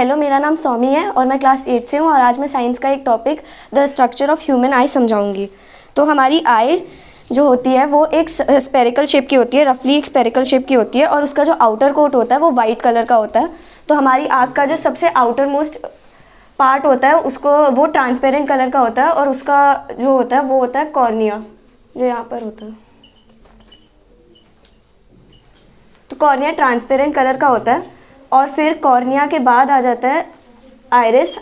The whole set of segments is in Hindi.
हेलो, मेरा नाम सौमी है और मैं क्लास 8 से हूँ और आज मैं साइंस का एक topic the structure of human eye समझाऊंगी। तो हमारी आई जो होती है वो एक स्पेरिकल शेप की होती है, रफली एक स्पेरिकल शेप की होती है और उसका जो आउटर कोट होता है वो वाइट कलर का होता है। तो हमारी आँख का जो सबसे आउटर मोस्ट पार्ट होता है उसको वो ट्रांसपेरेंट कलर का होता है और उसका जो होता है वो होता है कॉर्निया, जो यहाँ पर होता है। तो कॉर्निया ट्रांसपेरेंट कलर का होता है और फिर कॉर्निया के बाद आ जाता है आइरिस।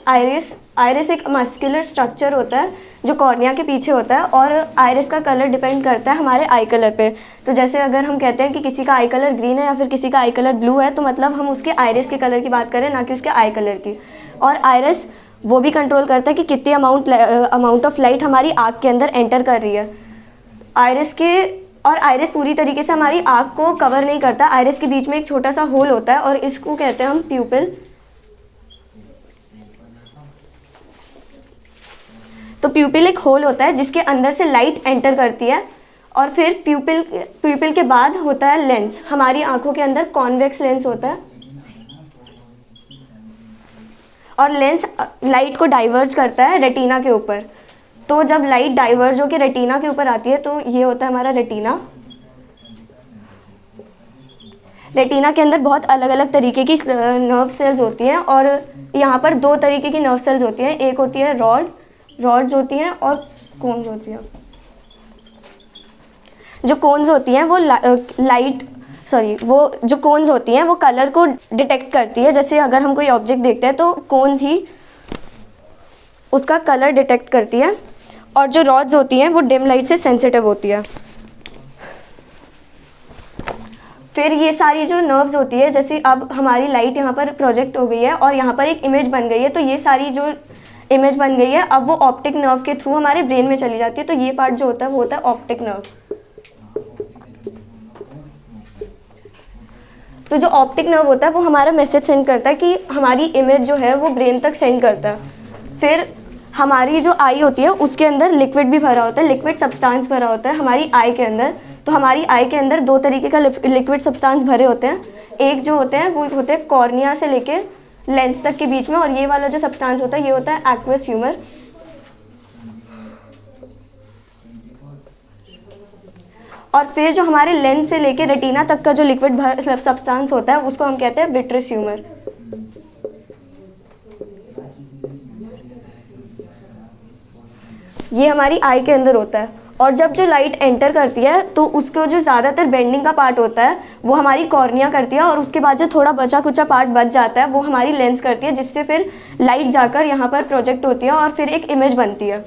आइरिस एक मस्कुलर स्ट्रक्चर होता है जो कॉर्निया के पीछे होता है और आइरिस का कलर डिपेंड करता है हमारे आई कलर पे। तो जैसे अगर हम कहते हैं कि किसी का आई कलर ग्रीन है या फिर किसी का आई कलर ब्लू है, तो मतलब हम उसके आइरिस के कलर की बात करें, ना कि उसके आई कलर की। और आइरिस वो भी कंट्रोल करता है कि कितनी अमाउंट ऑफ लाइट हमारी आँख के अंदर एंटर कर रही है। आइरिस पूरी तरीके से हमारी आँख को कवर नहीं करता। आइरिस के बीच में एक छोटा सा होल होता है और इसको कहते हैं हम प्यूपिल। तो प्यूपिल एक होल होता है जिसके अंदर से लाइट एंटर करती है और फिर प्यूपिल के बाद होता है लेंस। हमारी आँखों के अंदर कॉन्वेक्स लेंस होता है और लेंस लाइट को डाइवर्ज करता है रेटिना के ऊपर। तो जब लाइट डाइवर्ज होकर रेटिना के ऊपर आती है तो ये होता है हमारा रेटिना। रेटिना के अंदर बहुत अलग अलग तरीके की नर्व सेल्स होती हैं और यहाँ पर दो तरीके की नर्व सेल्स होती हैं। एक होती है रॉड्स होती हैं और कोन्स होती हैं। जो कोन्स होती हैं वो जो कोन्स होती हैं वो कलर को डिटेक्ट करती है। जैसे अगर हम कोई ऑब्जेक्ट देखते हैं तो कोन्स ही उसका कलर डिटेक्ट करती है और जो रॉड्स होती हैं वो डिम लाइट से सेंसिटिव होती है। फिर ये सारी जो नर्व्स होती है, जैसे अब हमारी लाइट यहाँ पर प्रोजेक्ट हो गई है और यहाँ पर एक इमेज बन गई है, तो ये सारी जो इमेज बन गई है अब वो ऑप्टिक नर्व के थ्रू हमारे ब्रेन में चली जाती है। तो ये पार्ट जो होता है वो होता है ऑप्टिक नर्व। तो जो ऑप्टिक नर्व होता है वो हमारा मैसेज सेंड करता है कि हमारी इमेज जो है वो ब्रेन तक सेंड करता है। फिर हमारी जो आई होती है उसके अंदर लिक्विड भी भरा होता है, लिक्विड सब्सटेंस भरा होता है हमारी आई के अंदर। तो हमारी आई के अंदर दो तरीके का लिक्विड सब्सटेंस भरे होते हैं। एक जो होते हैं वो होते हैं कॉर्निया से लेके लेंस तक के बीच में, और ये वाला जो सब्सटेंस होता है ये होता है एक्वस ह्यूमर। और फिर जो हमारे लेंस से लेके रेटिना तक का जो लिक्विड सब्सटेंस होता है उसको हम कहते हैं विट्रियस ह्यूमर। ये हमारी आई के अंदर होता है और जब जो लाइट एंटर करती है तो उसको जो ज़्यादातर बेंडिंग का पार्ट होता है वो हमारी कॉर्निया करती है और उसके बाद जो थोड़ा बचा कुचा पार्ट बच जाता है वो हमारी लेंस करती है, जिससे फिर लाइट जाकर यहाँ पर प्रोजेक्ट होती है और फिर एक इमेज बनती है।